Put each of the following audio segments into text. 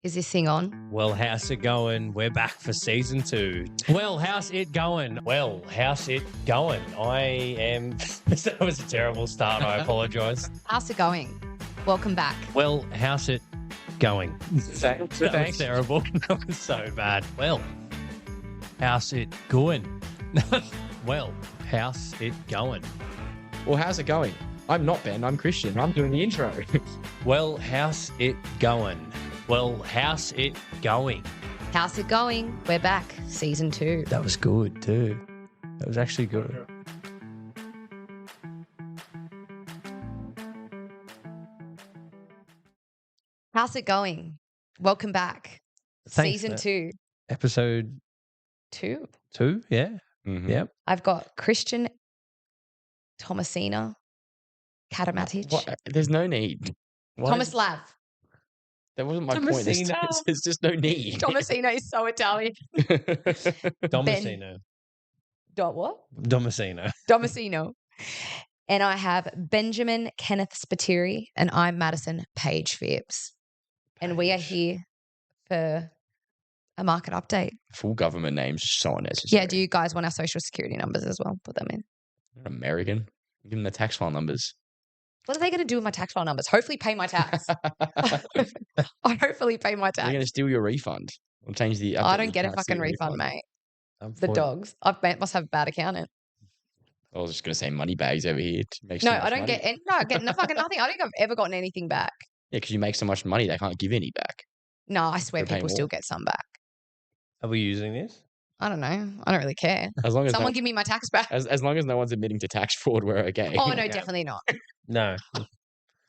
Is this thing on? Well, how's it going? We're back for season 2. Well, how's it going? Well, how's it going? I am... That was a terrible start. I apologise. How's it going? Welcome back. Well, how's it going? That was terrible. That was so bad. Well, how's it going? Well, how's it going? Well, how's it going? I'm not Ben, I'm Christian. I'm doing the intro. Well, how's it going? Well, how's it going? How's it going? We're back. Season 2. That was good too. That was actually good. How's it going? Welcome back. Thanks, Season mate. 2. Episode 2. 2, yeah. Mhm. Yep. I've got Christian, Thomasina, Katamatich, What? There's no need. Why Thomas is- Lav. That wasn't my point. Thomasina. There's just no need. Thomasina is so Italian. Domicino. What? Domicino. Domicino. And I have Benjamin Kenneth Spiteri, and I'm Madison Paige Phipps. And we are here for a market update. Full government names so unnecessary. Yeah, do you guys want our social security numbers as well? Put them in. American. Give them the tax file numbers. What are they going to do with my tax file numbers? Hopefully pay my tax. I hopefully pay my They're tax. going to steal your refund. We'll change the. I don't get a fucking refund, mate. The dogs. Must have a bad accountant. I was just going to say money bags over here. No, I don't get any. No, I get no fucking nothing. I don't think I've ever gotten anything back. Yeah, because you make so much money, they can't give any back. No, I swear They're paying people still more. get some back. Are we using this? I don't know. I don't really care. As long as Someone give me my tax back. as long as no one's admitting to tax fraud, we're okay. Oh, no, definitely not. No.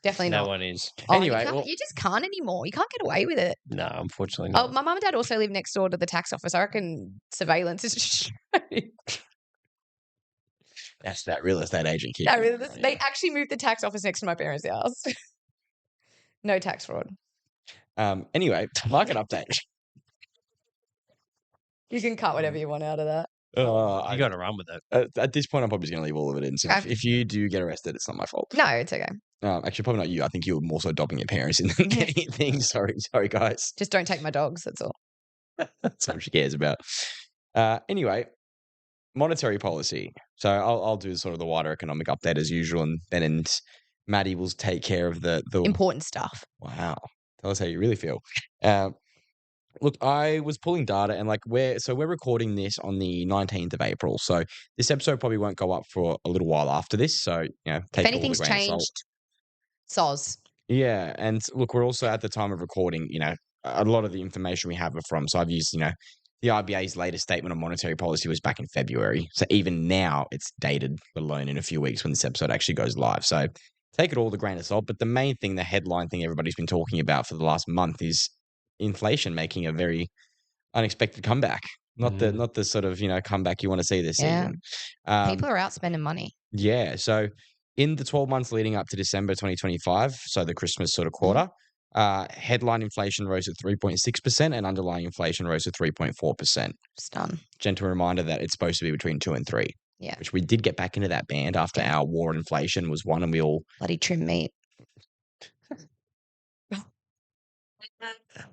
Definitely No not. one is. Oh, Anyway, you just can't anymore. You can't get away with it. No, unfortunately Oh, not. my mum and dad also live next door to the tax office. I reckon surveillance is That's that real estate agent kid. No, really, they actually moved the tax office next to my parents' house. No tax fraud. Anyway, market update. You can cut whatever you want out of that. You got to run with it. At this point, I'm probably just going to leave all of it in. So Okay. if you do get arrested, it's not my fault. No, it's okay. Actually, probably not you. I think you were more so dobbing your parents in than anything. Sorry, guys. Just don't take my dogs. That's all. That's what she cares about. Anyway, monetary policy. So I'll do sort of the wider economic update as usual, and Ben and Maddie will take care of the Important stuff. Wow. Tell us how you really feel. Look, I was pulling data and we're recording this on the 19th of April. So this episode probably won't go up for a little while after this. So, take If it all anything's with a grain of salt. changed, soz. Yeah. And look, we're also at the time of recording, a lot of the information we have are from. So I've used, the RBA's latest statement on monetary policy was back in February. So even now it's dated, let alone in a few weeks when this episode actually goes live. So take it all with a grain of salt. But the main thing, the headline thing everybody's been talking about for the last month is inflation making a very unexpected comeback. Not the sort of, comeback you want to see this Yeah. season. People are out spending money. Yeah. So in the 12 months leading up to December 2025, so the Christmas sort of quarter, headline inflation rose at 3.6% and underlying inflation rose at 3.4%. Stun. Gentle reminder that it's supposed to be between 2 and 3. Yeah. Which we did get back into that band after our war on inflation was won and we all... Bloody trim meat.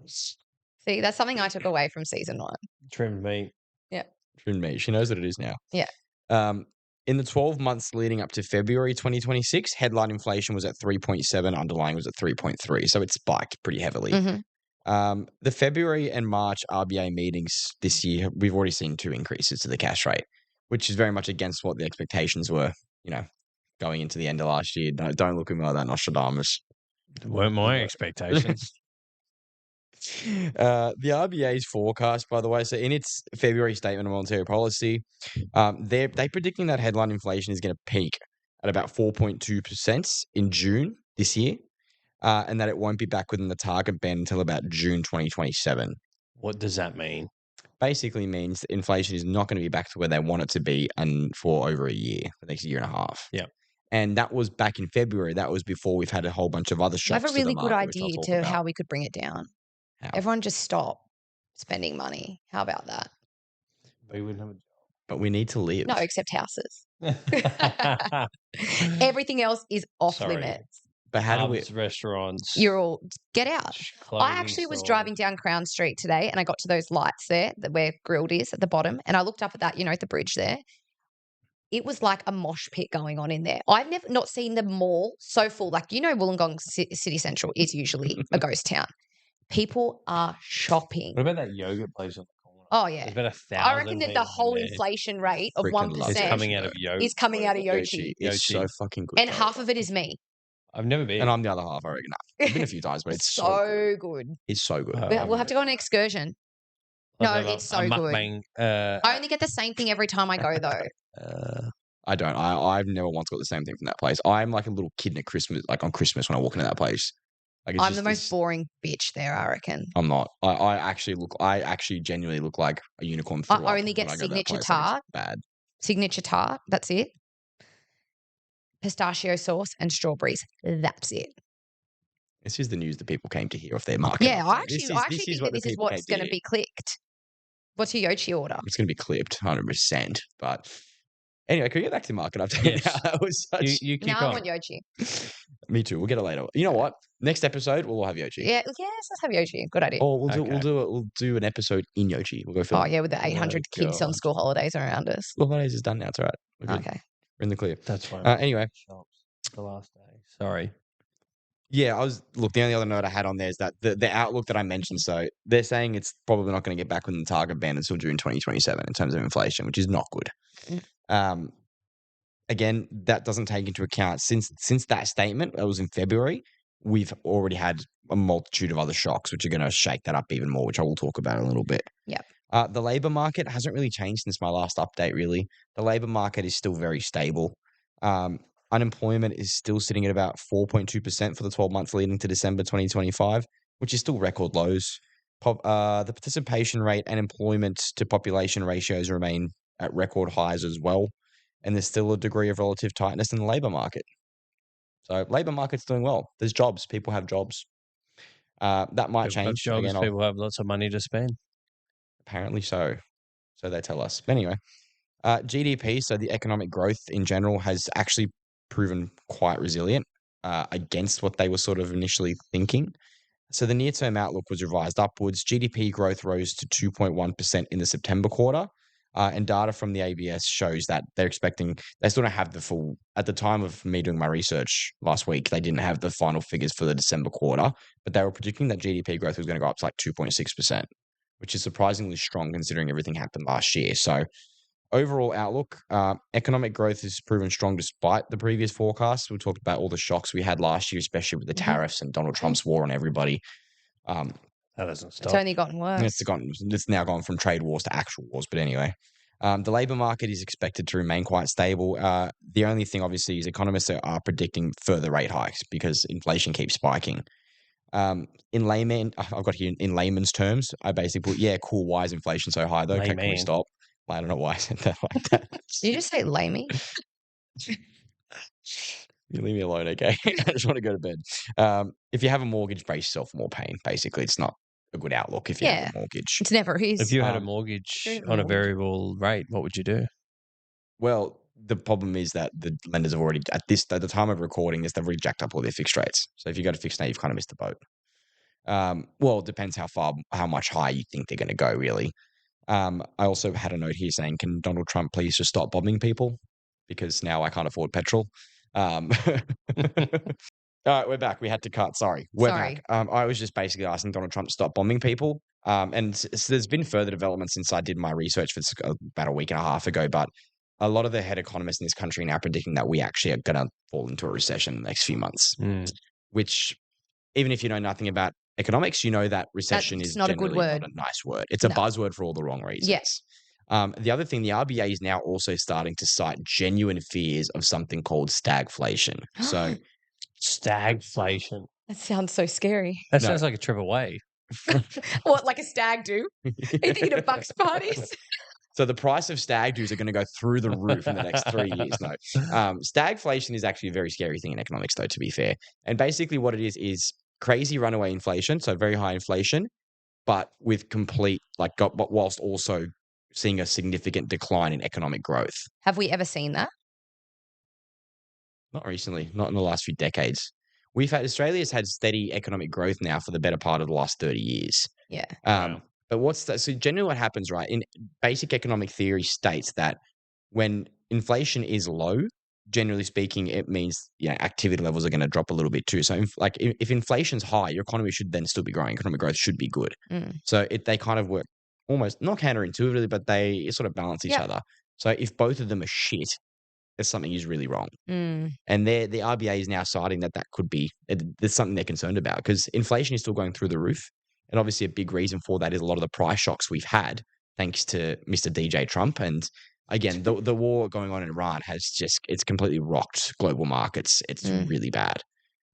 See, that's something I took away from season 1. Trimmed meat. Trimmed meat. She knows what it is now. Yeah. In the 12 months leading up to February 2026, headline inflation was at 3.7, underlying was at 3.3. So it spiked pretty heavily. Mm-hmm. The February and March RBA meetings this year, we've already seen 2 increases to the cash rate, which is very much against what the expectations were, going into the end of last year. Don't look at me like that, Nostradamus. Weren't my expectations. The RBA's forecast, by the way, so in its February statement of monetary policy, they're predicting that headline inflation is going to peak at about 4.2% in June this year, and that it won't be back within the target band until about June 2027. What does that mean? Basically means that inflation is not going to be back to where they want it to be for over a year, the next year and a half. Yeah. And that was back in February. That was before we've had a whole bunch of other I shocks. have a really to the good market, which I'll idea talk to about. how we could bring it down. How? Everyone just stop spending money. How about that? We wouldn't have But we need to live. No, except houses. a Everything else is off Sorry. limits. But how do we? Pubs, restaurants. You're all get out. clothing I actually was stores. driving down Crown Street today and I got to those lights there where Grilled is at the bottom. And I looked up at that, the bridge there. It was like a mosh pit going on in there. I've never not seen the mall so full. Like, Wollongong City Central is usually a ghost town. People are shopping. What about that yogurt place on the corner? Oh, yeah. There's about 1,000 I reckon that the people whole there. inflation rate of Freaking love 1% It's coming out of yogurt. is coming out of Yochi. It's so fucking good. And half of it is me. I've never been. And I'm the other half, I reckon. I've been a few times, but it's so good. It's so good. We'll have to go on an excursion. No, it's so good. Mukbang, I only get the same thing every time I go, though. I don't. I've never once got the same thing from that place. I'm like a little kid at Christmas, like on Christmas when I walk into that place. Like I'm the most boring bitch there, I reckon. I'm not. I actually genuinely look like a unicorn. I only get signature tart. Bad. Signature tart. That's it. Pistachio sauce and strawberries. That's it. This is the news that people came to hear off their market. Yeah, I actually think that this is what's going to be clicked. What's your Yochi order? It's going to be clipped 100%. But anyway, can we get back to the market update? Yes. That was such... You keep I on. want Yochi. Me too. We'll get it later. You know what? Next episode, we'll all have Yochi. Yeah, let's have Yochi. Good idea. Or we'll do an episode in Yochi. We'll go film. Oh, yeah, with the 800 kids on school holidays around us. School holidays is done now. It's all right. We're good. Okay. We're in the clear. That's fine. Anyway. The last day. Sorry. Yeah, the only other note I had on there is that the outlook that I mentioned, so they're saying it's probably not going to get back within the target band until June 2027 in terms of inflation, which is not good. Again, that doesn't take into account, since that statement, that was in February, we've already had a multitude of other shocks, which are going to shake that up even more, which I will talk about in a little bit. Yep. The labour market hasn't really changed since my last update, really. The labour market is still very stable. Unemployment is still sitting at about 4.2% for the 12 months leading to December 2025, which is still record lows. The participation rate and employment to population ratios remain at record highs as well. And there's still a degree of relative tightness in the labour market. So labour market's doing well. There's jobs. People have jobs. That might change. People have lots of money to spend. Apparently so. So they tell us. But anyway, GDP, so the economic growth in general, has actually proven quite resilient against what they were sort of initially thinking. So the near-term outlook was revised upwards. GDP growth rose to 2.1% in the September quarter. And data from the ABS shows that they still don't have the full, at the time of me doing my research last week, they didn't have the final figures for the December quarter, but they were predicting that GDP growth was going to go up to like 2.6%, which is surprisingly strong considering everything happened last year. So overall outlook, economic growth has proven strong despite the previous forecasts. We talked about all the shocks we had last year, especially with the tariffs and Donald Trump's war on everybody. That doesn't stop. It's only gotten worse. It's now gone from trade wars to actual wars. But anyway, the labour market is expected to remain quite stable. The only thing, obviously, is economists are predicting further rate hikes because inflation keeps spiking. In layman's terms, I basically put, cool, why is inflation so high, though? Okay, can we stop? I don't know why I said that like that. Did you just say lamey? You leave me alone, okay? I just want to go to bed. If you have a mortgage, brace yourself for more pain. Basically, it's not a good outlook if you have a mortgage. It's never is. If you had a mortgage on a variable rate, what would you do? Well, the problem is that the lenders have already, at the time of recording this, they've already jacked up all their fixed rates. So if you go to fixed rate, you've kind of missed the boat. Well, it depends how much higher you think they're going to go, really. I also had a note here saying, can Donald Trump please just stop bombing people? Because now I can't afford petrol. All right, we're back. We had to cut. Sorry. We're back. I was just basically asking Donald Trump to stop bombing people. And so there's been further developments since I did my research for about a week and a half ago. But a lot of the head economists in this country are now predicting that we actually are going to fall into a recession in the next few months. Which, even if you know nothing about economics, you know that recession is not a good word. Not a nice word. It's a buzzword for all the wrong reasons. Yes. The other thing, the RBA is now also starting to cite genuine fears of something called stagflation. So, stagflation. That sounds so scary. That sounds like a trip away. What, like a stag do? Are you thinking of Bucks parties? So the price of stag do's are going to go through the roof in the next 3 years. No, stagflation is actually a very scary thing in economics, though, to be fair. And basically what it is crazy runaway inflation, so very high inflation, but with complete, but whilst also seeing a significant decline in economic growth. Have we ever seen that? Not recently, not in the last few decades. Australia's had steady economic growth now for the better part of the last 30 years. Yeah. Wow. But what's that? So generally what happens, right, in basic economic theory states that when inflation is low, generally speaking, it means activity levels are going to drop a little bit too. So if inflation's high, your economy should then still be growing. Economic growth should be good. So they kind of work almost not counterintuitively, but they sort of balance each other. So if both of them are shit, there's something is really wrong. And the RBA is now citing that could be there's something they're concerned about because inflation is still going through the roof. And obviously a big reason for that is a lot of the price shocks we've had thanks to Mr. DJ Trump. And again, the war going on in Iran it's completely rocked global markets. It's really bad.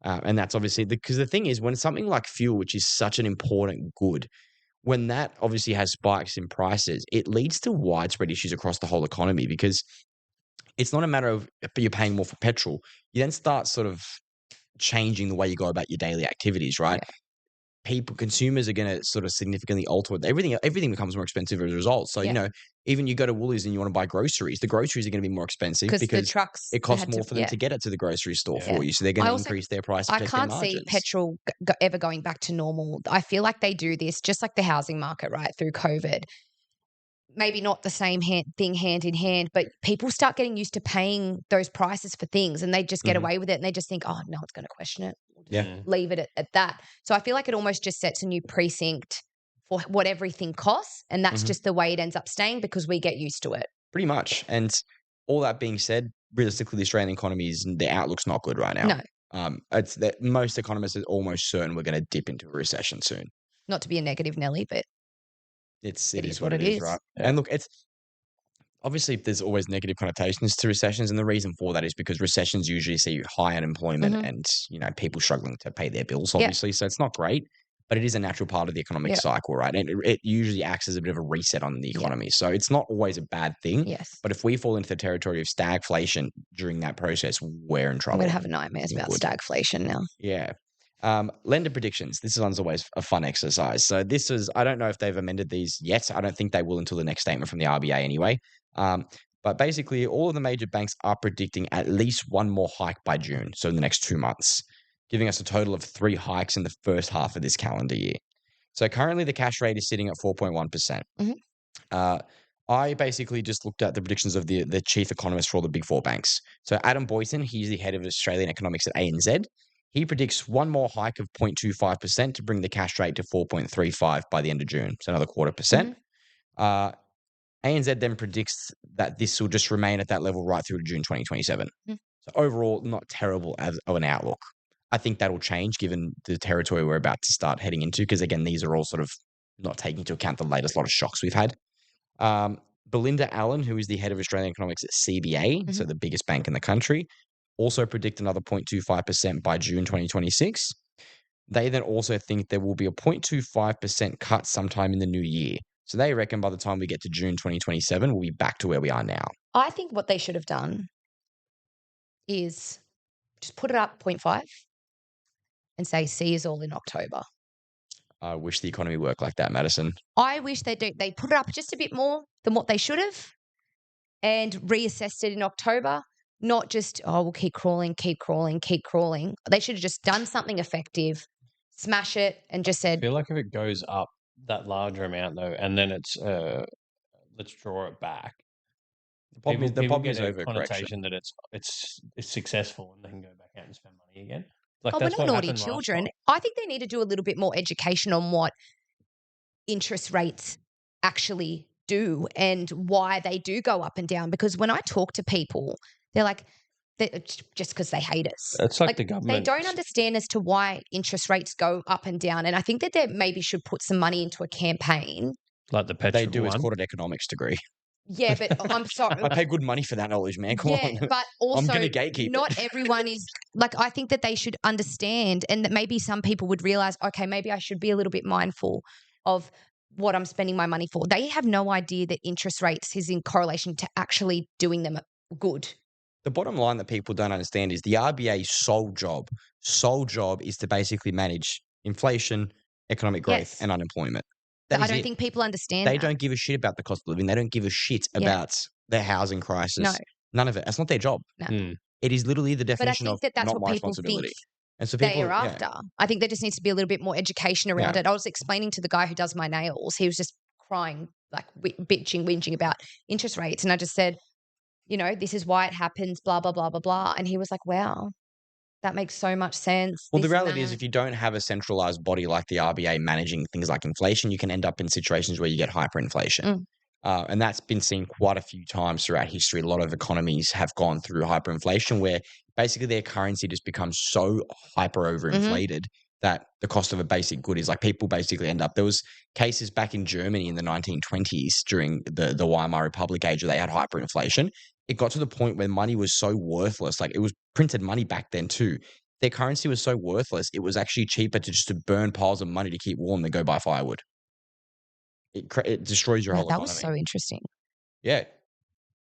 And that's obviously because the thing is when something like fuel, which is such an important good, when that obviously has spikes in prices, it leads to widespread issues across the whole economy because it's not a matter of you're paying more for petrol. You then start sort of changing the way you go about your daily activities, right? Yeah. Consumers are going to sort of significantly alter it. Everything becomes more expensive as a result. So, even you go to Woolies and you want to buy groceries, the groceries are going to be more expensive because the trucks, it costs more for them to get it to the grocery store for you. So they're going to increase their price to protect their margins. I can't see petrol ever going back to normal. I feel like they do this just like the housing market, right, through COVID. Maybe not the same thing hand in hand, but people start getting used to paying those prices for things and they just get away with it and they just think, oh, no one's going to question it. We'll just leave it at that. So I feel like it almost just sets a new precinct for what everything costs and that's just the way it ends up staying because we get used to it. Pretty much. And all that being said, realistically, the Australian economy the outlook's not good right now. No. It's that most economists are almost certain we're going to dip into a recession soon. Not to be a negative Nelly, but it is what it is, right? Yeah. And look, it's obviously there's always negative connotations to recessions, and the reason for that is because recessions usually see high unemployment and people struggling to pay their bills, obviously. So it's not great, but it is a natural part of the economic cycle, right? And it usually acts as a bit of a reset on the economy. So it's not always a bad thing. Yes. But if we fall into the territory of stagflation during that process, we're in trouble. I'm going to have nightmares about stagflation now. Yeah. Lender predictions. This one's always a fun exercise. So I don't know if they've amended these yet. I don't think they will until the next statement from the RBA anyway. But basically all of the major banks are predicting at least one more hike by June. So in the next 2 months, giving us a total of 3 hikes in the first half of this calendar year. So currently the cash rate is sitting at 4.1%. I basically just looked at the predictions of the chief economist for all the big 4 banks. So Adam Boyton, he's the head of Australian economics at ANZ. He predicts one more hike of 0.25% to bring the cash rate to 4.35 by the end of June. So another 0.25%. ANZ then predicts that this will just remain at that level right through to June 2027. So overall, not terrible as of an outlook. I think that'll change given the territory we're about to start heading into because, again, these are all sort of not taking into account the latest lot of shocks we've had. Belinda Allen, who is the head of Australian economics at CBA, so the biggest bank in the country, also predict another 0.25% by June 2026. They then also think there will be a 0.25% cut sometime in the new year. So they reckon by the time we get to June 2027, we'll be back to where we are now. I think what they should have done is just put it up 0.5 and say, see you all in October. I wish the economy worked like that, Madison. I wish they put it up just a bit more than what they should have and reassessed it in October. Not just, we'll keep crawling. They should have just done something effective, smash it, and just said. I feel like if it goes up that larger amount, though, and then it's, let's draw it back. The problem is over connotation that it's successful and they can go back out and spend money again. Like we're not naughty children. I think they need to do a little bit more education on what interest rates actually do and why they do go up and down. Because when I talk to people, they're like, just because they hate us. It's like the government. They don't understand as to why interest rates go up and down. And I think that they maybe should put some money into a campaign. Like the petrol They do. one. It's called an economics degree. Yeah, but I'm sorry. I pay good money for that knowledge, man. Come on. But also, I'm going to gatekeep not everyone is like, I think that they should understand and that maybe some people would realize, okay, maybe I should be a little bit mindful of what I'm spending my money for. They have no idea that interest rates is in correlation to actually doing them good. The bottom line that people don't understand is the RBA's sole job is to basically manage inflation, economic growth, and unemployment. I don't think people understand They don't give a shit about the cost of living. They don't give a shit about the housing crisis. No. None of it. That's not their job. No. It is literally the definition of not my responsibility. And so people, thereafter. I think there just needs to be a little bit more education around it. I was explaining to the guy who does my nails. He was just crying, like bitching, whinging about interest rates. And I just said, this is why it happens, blah, blah, blah, blah, blah. And he was like, wow, that makes so much sense. Well, the reality is if you don't have a centralized body like the RBA managing things like inflation, you can end up in situations where you get hyperinflation. And that's been seen quite a few times throughout history. A lot of economies have gone through hyperinflation where basically their currency just becomes so hyper overinflated that the cost of a basic good is like people basically end up. There was cases back in Germany in the 1920s during the Weimar Republic age where they had hyperinflation. It got to the point where money was so worthless. Like it was printed money back then too. Their currency was so worthless. It was actually cheaper to burn piles of money to keep warm than go buy firewood. It destroys your whole economy. That was so interesting. Yeah.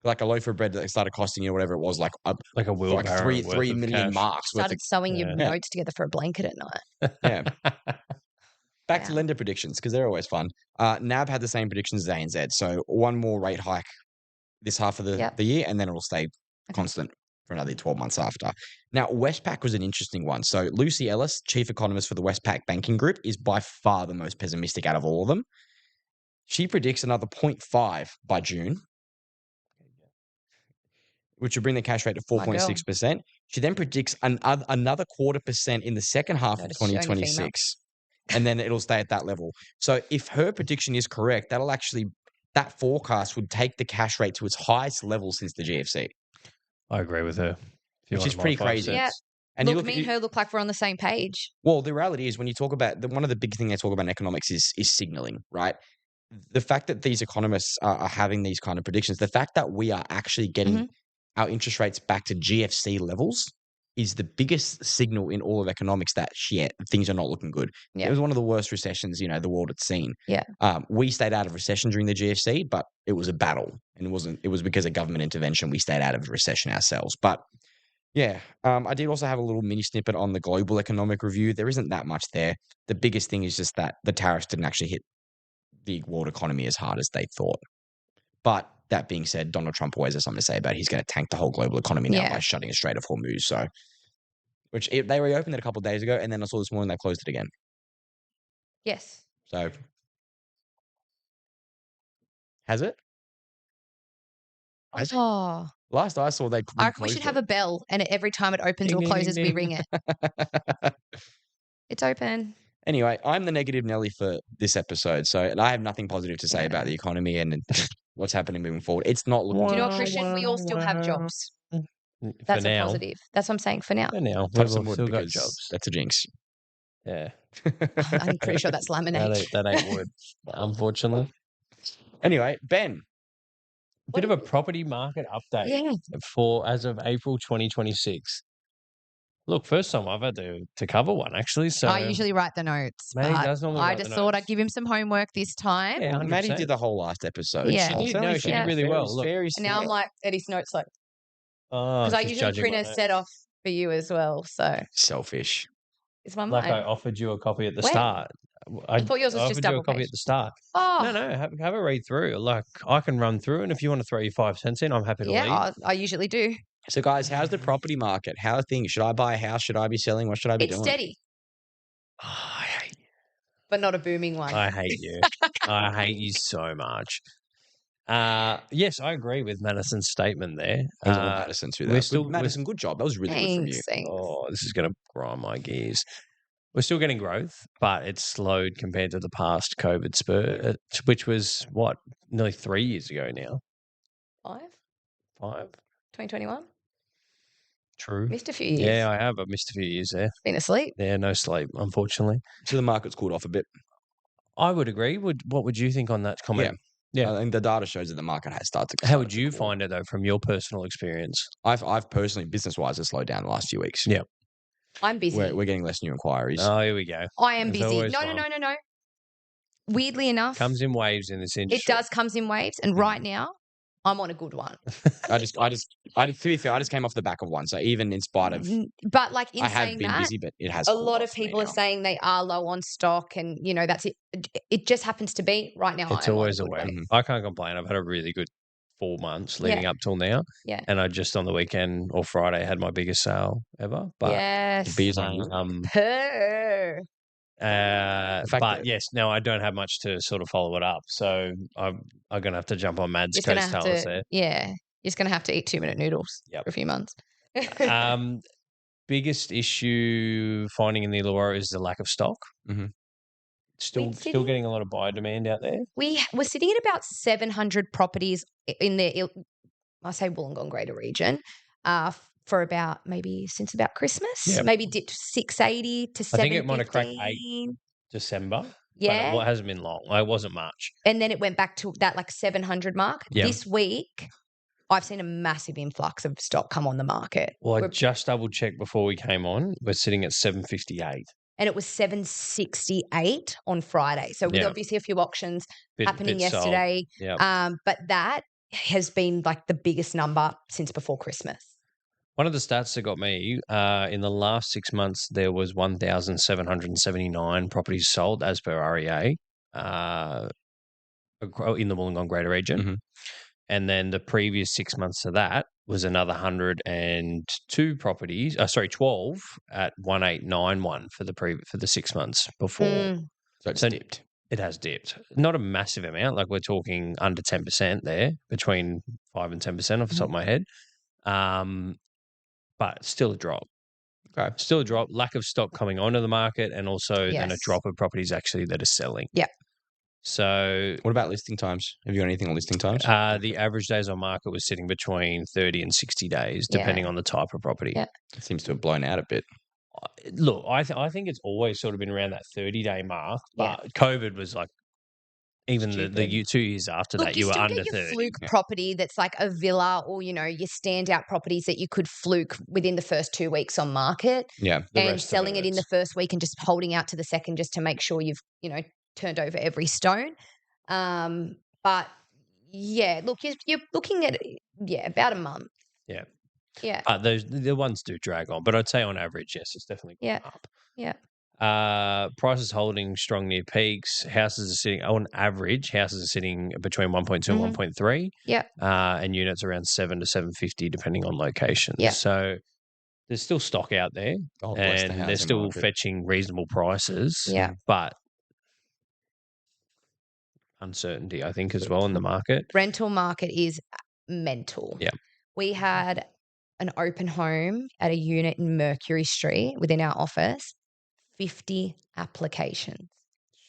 Like a loaf of bread that started costing you whatever it was, like a wheelbarrow, like 3 million marks. Started sewing your notes together for a blanket at night. Yeah. Back to lender predictions because they're always fun. NAB had the same predictions as ANZ. So one more rate hike this half of the year, and then it will stay constant for another 12 months after. Now, Westpac was an interesting one. So Lucy Ellis, chief economist for the Westpac Banking Group, is by far the most pessimistic out of all of them. She predicts another 0.5 by June, which would bring the cash rate to 4.6%. She then predicts another 0.25% in the second half of 2026, and then it'll stay at that level. So if her prediction is correct, that forecast would take the cash rate to its highest level since the GFC. I agree with her. Which is pretty crazy. Yeah. And look, me and her look like we're on the same page. Well, the reality is when you talk about one of the big things they talk about in economics is signaling, right? The fact that these economists are having these kind of predictions, the fact that we are actually getting our interest rates back to GFC levels is the biggest signal in all of economics that things are not looking good. Yeah. It was one of the worst recessions, the world had seen. Yeah. We stayed out of recession during the GFC, but it was a battle. And it was because of government intervention we stayed out of recession ourselves. But yeah, I did also have a little mini snippet on the global economic review. There isn't that much there. The biggest thing is just that the tariffs didn't actually hit the world economy as hard as they thought. But that being said, Donald Trump always has something to say about it. He's going to tank the whole global economy now by shutting a Strait of Hormuz. So, they reopened it a couple of days ago, and then I saw this morning they closed it again. Yes. So, has it? Oh. Last I saw, we should have a bell, and every time it opens or closes, we ring it. It's open. Anyway, I'm the negative Nelly for this episode, and I have nothing positive to say about the economy and what's happening moving forward. It's not looking. Do you know what, Christian? We all still have jobs. That's a positive. That's what I'm saying. For now, we've still got jobs. That's a jinx. Yeah, I'm pretty sure that's laminate. That ain't wood, unfortunately. Anyway, Ben. Bit of a property market update for as of April 2026. Look, first time I've had to cover one, actually. So I usually write the notes. Maddie does normally I just thought I'd give him some homework this time. Yeah, Maddie did the whole last episode. Yeah. She did really well. Look, and now I'm like, Eddie's notes because I usually print a set off for you as well. So selfish. It's my like I offered you a copy at the start. I thought yours was just double a copy at the start. Oh. No, have a read through. Like, I can run through, and if you want to throw your 5 cents in, I'm happy to leave. Yeah, I usually do. So, guys, how's the property market? How are things? Should I buy a house? Should I be selling? What should I be doing? It's steady. Oh, I hate you. But not a booming one. I hate you. I hate you so much. Yes, I agree with Madison's statement there. Madison too. Madison, good job. That was really good from you. Thanks. Oh, this is going to grind my gears. We're still getting growth, but it's slowed compared to the past COVID spurt, which was, nearly 3 years ago now? 5? 2021? True. Missed a few years. Yeah, I have. I've missed a few years there. Been asleep. Yeah, no sleep, unfortunately. So the market's cooled off a bit. I would agree. What would you think on that comment? Yeah. I think the data shows that the market has started to. How would you find it, though, from your personal experience? I've personally, business-wise, has slowed down the last few weeks. Yeah. I'm busy. We're getting less new inquiries. Oh, here we go. I am busy. No. Weirdly enough. Comes in waves in this industry. It does comes in waves. And right now, I'm on a good one. to be fair, I just came off the back of one. So even in spite of. But like in I have saying been that, busy, but it has. A lot of people are saying they are low on stock and, that's it. It just happens to be right now. It's always a way. I can't complain. I've had a really good 4 months leading up till now. Yeah. And I just on the weekend or Friday had my biggest sale ever. But yes. Beers on you. but yes, now I don't have much to sort of follow it up. So I'm going to have to jump on Mad's coattails there. Yeah. You're just going to have to eat 2-minute noodles for a few months. Biggest issue finding in the Illawarra is the lack of stock. Mm-hmm. Still getting a lot of buyer demand out there. We're sitting at about 700 properties in the, I say Wollongong Greater region, for about maybe since about Christmas. Maybe dipped 680 to 750. I think it might have cracked 8 December. Yeah. But it hasn't been long. It wasn't much. And then it went back to that like 700 mark. Yeah. This week, I've seen a massive influx of stock come on the market. Well, I just double-checked before we came on. We're sitting at 758. And it was 768 on Friday. So with obviously a few auctions happening yesterday. But that has been like the biggest number since before Christmas. One of the stats that got me, in the last 6 months, there was 1,779 properties sold as per REA in the Wollongong Greater region. Mm-hmm. And then the previous 6 months to that was another 102 properties. 12 at 1,891 for the 6 months before. So it's dipped. It has dipped. Not a massive amount. Like we're talking under 10% there, between 5 and 10% off the top of my head. But still a drop. Okay. Still a drop. Lack of stock coming onto the market, and also then a drop of properties actually that are selling. Yeah. So, what about listing times? Have you got anything on listing times? The average days on market was sitting between 30 and 60 days, depending on the type of property. Yeah. It seems to have blown out a bit. Look, I think it's always sort of been around that 30-day mark, but COVID was like, even the 2 years after that, you were under 30. You still get your fluke property that's like a villa, or, your standout properties that you could fluke within the first 2 weeks on market. Yeah. And selling it in the first week and just holding out to the second just to make sure you've, turned over every stone. But, yeah, look, you're looking at, about a month. Yeah. Yeah. The ones do drag on, but I'd say on average, yes, it's definitely gone up. Yeah. Prices holding strong near peaks. Houses are sitting on average. Houses are sitting between 1.2 and 1.3. Yeah. And units around 7 to 750, depending on location. Yeah. So there's still stock out there, and they're still fetching reasonable prices. Yeah. But uncertainty, I think, as well in the market. Rental market is mental. Yeah. We had an open home at a unit in Mercury Street within our office. 50 applications.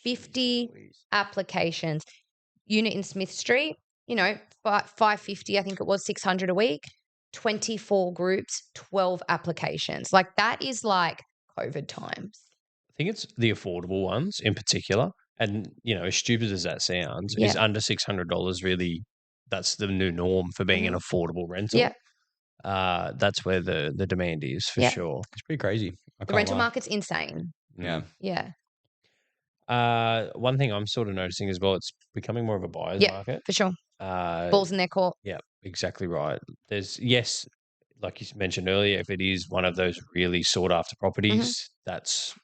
50 applications. Unit in Smith Street, 550, I think it was 600 a week. 24 groups, 12 applications. Like that is like COVID times. I think it's the affordable ones in particular. And, as stupid as that sounds, is under $600 really, that's the new norm for being an affordable rental. Yeah. That's where the demand is for sure. It's pretty crazy. The rental market's insane. Yeah. Yeah. One thing I'm sort of noticing as well, it's becoming more of a buyer's market. For sure. Balls in their court. Yeah, exactly right. There's, like you mentioned earlier, if it is one of those really sought after properties, that's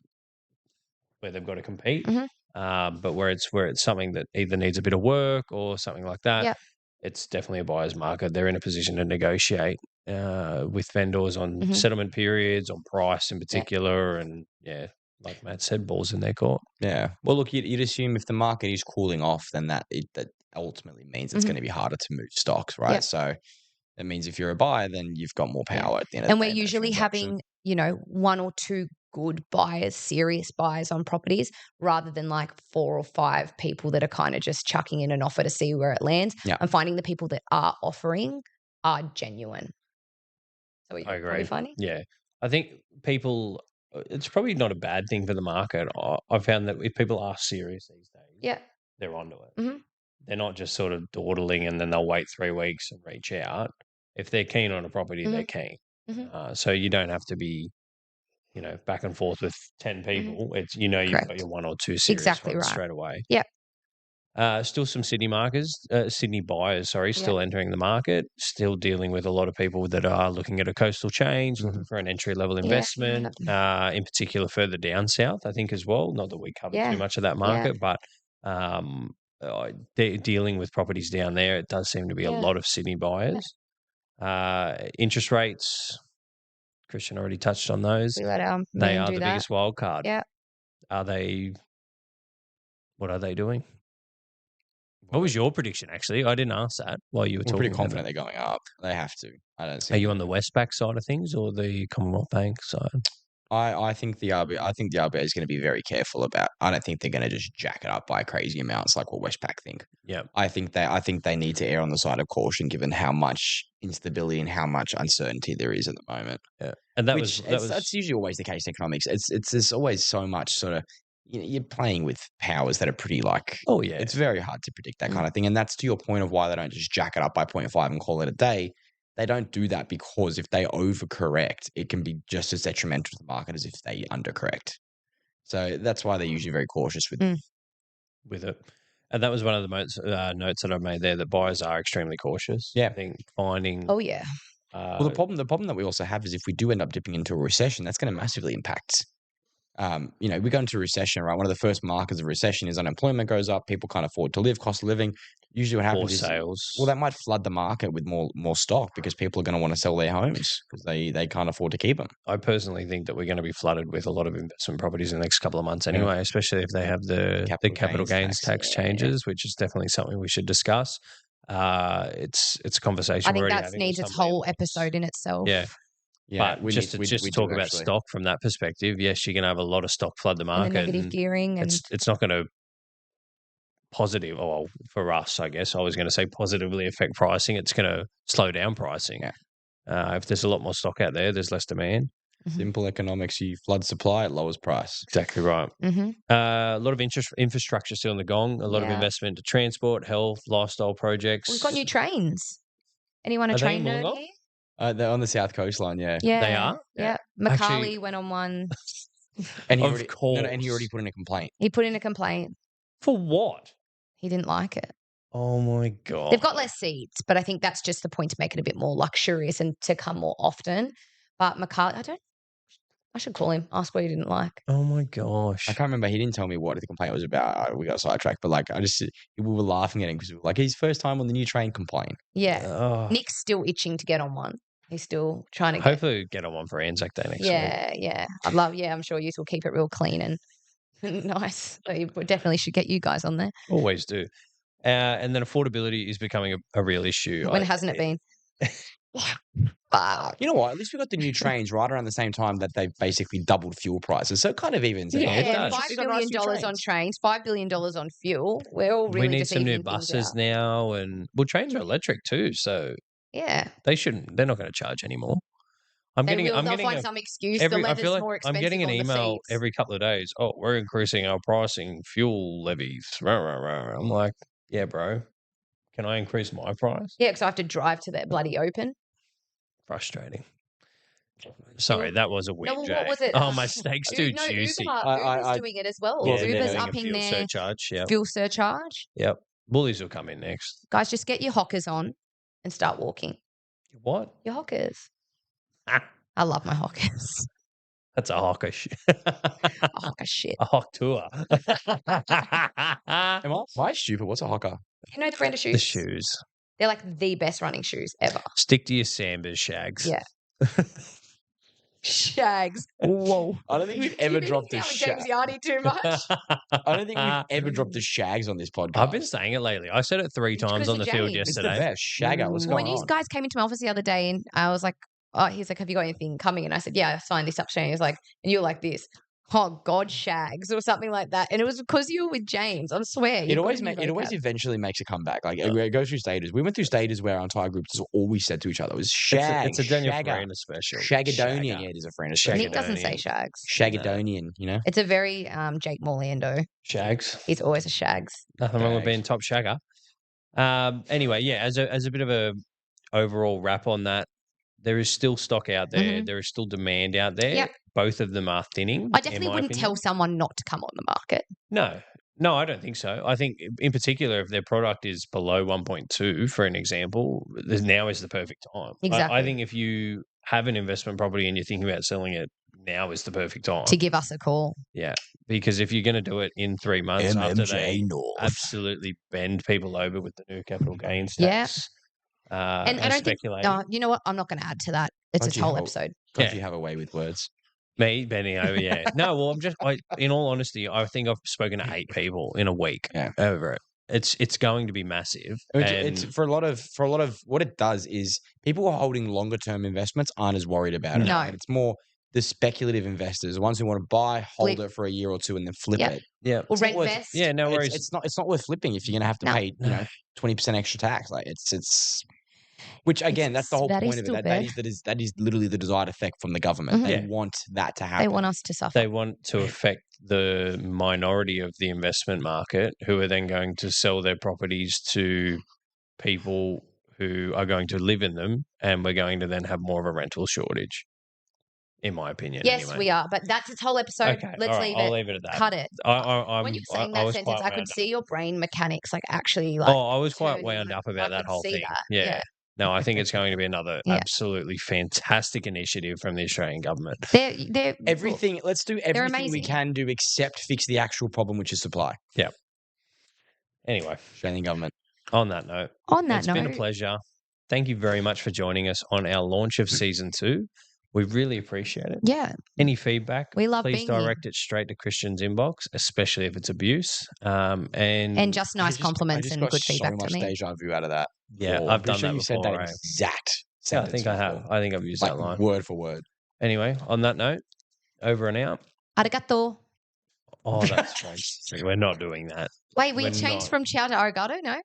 where they've got to compete. But where it's something that either needs a bit of work or something like that, it's definitely a buyer's market. They're in a position to negotiate with vendors on settlement periods, on price in particular, and like Matt said, balls in their court. Yeah. Well, look, you'd assume if the market is cooling off, then that ultimately means it's going to be harder to move stocks, right? Yep. So that means if you're a buyer, then you've got more power at the end of the day. And we're usually having, one or two good buyers, serious buyers on properties, rather than like 4 or 5 people that are kind of just chucking in an offer to see where it lands. Yeah. I'm finding the people that are offering are genuine. So I agree. Are we finding? Yeah. I think people, it's probably not a bad thing for the market. I've found that if people are serious these days, they're onto it. Mm-hmm. They're not just sort of dawdling and then they'll wait 3 weeks and reach out. If they're keen on a property, they're keen. So you don't have to be, back and forth with 10 people. It's, you've got your 1 or 2 serious ones straight away. Yeah. Still some Sydney buyers, still entering the market, still dealing with a lot of people that are looking at a coastal change, looking for an entry-level investment, in particular further down south, I think as well. Not that we cover too much of that market, but dealing with properties down there, it does seem to be a lot of Sydney buyers. Interest rates, Kristian already touched on those. We let our They men are do the that. biggest wild card. Yeah. What are they doing? What was your prediction, actually? I didn't ask that while you were talking. We're pretty confident they're going up. They have to. I don't see. Are you on the Westpac side of things or the Commonwealth Bank side? I think the RBA is going to be very careful about. I don't think they're going to just jack it up by crazy amounts like what Westpac think. Yeah, I think they need to err on the side of caution given how much instability and how much uncertainty there is at the moment. Yeah, and that's usually always the case in economics. There's always so much sort of. You're playing with powers that are pretty it's very hard to predict that kind of thing. And that's to your point of why they don't just jack it up by 0.5 and call it a day. They don't do that because if they overcorrect, it can be just as detrimental to the market as if they undercorrect. So that's why they're usually very cautious with it. And that was one of the notes that I made there, that buyers are extremely cautious. Yeah. I think finding... Oh, yeah. Well, the problem that we also have is if we do end up dipping into a recession, that's going to massively impact... we go into a recession, right? One of the first markers of recession is unemployment goes up, people can't afford to live, cost of living. Usually what happens is sales. Well, that might flood the market with more stock because people are going to want to sell their homes because they can't afford to keep them. I personally think that we're going to be flooded with a lot of investment properties in the next couple of months anyway, especially if they have the capital gains tax changes, which is definitely something we should discuss. It's a conversation. I think that needs its whole episode in itself. Yeah. Yeah, but just to talk about stock from that perspective, yes, you're going to have a lot of stock flood the market. And the negative gearing. And it's not going to for us, I guess. I was going to say positively affect pricing. It's going to slow down pricing. Yeah. If there's a lot more stock out there, there's less demand. Simple economics, you flood supply, it lowers price. Exactly right. A lot of infrastructure still on the gong, a lot of investment into transport, health, lifestyle projects. We've got new trains. Anyone a train nerd here? They're on the South Coastline, Yeah. They are? Yeah. Macaulay went on one. And he already put in a complaint. He put in a complaint. For what? He didn't like it. Oh, my God. They've got less seats, but I think that's just the point to make it a bit more luxurious and to come more often. But Macaulay, I should call him, ask what he didn't like. Oh, my gosh. I can't remember. He didn't tell me what the complaint was about. We got sidetracked, but we were laughing at him because we were like, his first time on the new train complaint. Yeah. Nick's still itching to get on one. He's still trying to hopefully get on one for Anzac Day next week. Yeah. I'm sure you will keep it real clean and nice. So you definitely should get you guys on there. Always do. And then affordability is becoming a real issue. When hasn't it been? You know what? At least we got the new trains right around the same time that they've basically doubled fuel prices. So it kind of evens. Yeah, $5 billion on trains, $5 billion on fuel. We're all really. We need some new buses now, and trains are electric too. So yeah, they're not going to charge anymore. They'll find some excuse. I feel like more expensive. I'm getting an email every couple of days. Oh, we're increasing our pricing, fuel levies. I'm like, yeah, bro. Can I increase my price? Yeah, because I have to drive to that bloody open. Frustrating. Sorry, that was a weird joke. What was it? Oh, my steak's too juicy. Uber's doing it as well. Yeah, Uber's upping their fuel surcharge. Yep. Bullies will come in next. Guys, just get your hockers on and start walking. What? Your hockers. I love my hockers. That's a hocker shit. A hocker shit. A hock tour. Am I stupid? What's a hocker? You know the brand of shoes? The shoes. They're like the best running shoes ever. Stick to your Sambas, Shags. Yeah. Shags. Whoa. I don't think we've ever dropped a James Yardy too much. I don't think we've ever dropped the Shags on this podcast. I've been saying it lately. I said it 3 times on the field yesterday. It's the best. Shagger. What's going on? When you guys came into my office the other day and I was like, he's like, have you got anything coming? And I said, yeah, I signed this up. And he was like, and you're like this. Oh God, Shags or something like that, and it was because you were with James. I swear, it always eventually makes a comeback. Like it goes through stages. We went through stages where our entire group just always said to each other, "It was Shag." It's a Daniel Farina special. Shagadonian. Yeah, it is a friend. Nick doesn't say Shags. Shagadonian. You know, it's a very Jake Morlando. Shags. He's always a Shags. Nothing wrong with being top shagger. Anyway, yeah, as a bit of a overall wrap on that, there is still stock out there. Mm-hmm. There is still demand out there. Yep. Both of them are thinning. I definitely wouldn't tell someone not to come on the market. No, I don't think so. I think in particular, if their product is below 1.2, for an example, now is the perfect time. Exactly. I think if you have an investment property and you're thinking about selling it, now is the perfect time to give us a call. Yeah, Because if you're going to do it in 3 months after they North. absolutely bend people over with the new capital gains Yeah. tax, And I don't think, you know what? I'm not going to add to that. It's its whole episode. God, you have a way with words. Me bending over, yeah. No, well, in all honesty, I think I've spoken to 8 people in a week over it. It's going to be massive. It's for a lot of what it does is people who are holding longer term investments aren't as worried about it. No. And it's more the speculative investors, the ones who want to buy, hold it for a year or two, and then flip it. Yeah, or rent vest. Yeah, no worries. It's not worth flipping if you're going to have to pay 20% extra tax. Like it's which again, that's the whole point of it. That is literally the desired effect from the government. They want that to happen. They want us to suffer. They want to affect the minority of the investment market, who are then going to sell their properties to people who are going to live in them, and we're going to then have more of a rental shortage. In my opinion, yes, anyway. we are. But that's its whole episode. Okay, Let's leave it. I'll leave it at that. Cut it. When you were saying that sentence, I could see your brain mechanics actually like. I was quite wound up about that whole thing. Yeah. No, I think it's going to be another absolutely fantastic initiative from the Australian government. They're everything. Let's do everything we can do except fix the actual problem, which is supply. Yeah. Anyway, Australian government. On that note, it's been a pleasure. Thank you very much for joining us on our launch of season 2. We really appreciate it. Yeah. Any feedback? We love Please direct it straight to Kristian's inbox, especially if it's abuse. And just nice compliments and good feedback to me. So much deja vu out of that. Yeah, I've done that before. You said that exact sentence. I think I have. I think I've used that line word for word. Anyway, on that note, over and out. Arigato. Oh, that's French. We're not doing that. Wait, we changed from ciao to arigato? No.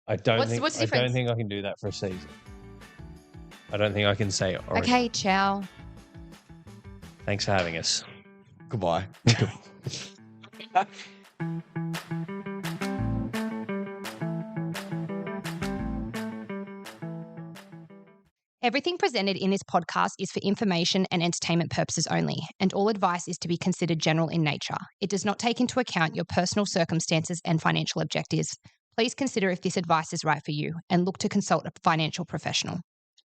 I don't think. What's the I difference? don't think I can do that for a season. I don't think I can say orange. Okay, ciao. Thanks for having us. Goodbye. Everything presented in this podcast is for information and entertainment purposes only, and all advice is to be considered general in nature. It does not take into account your personal circumstances and financial objectives. Please consider if this advice is right for you and look to consult a financial professional.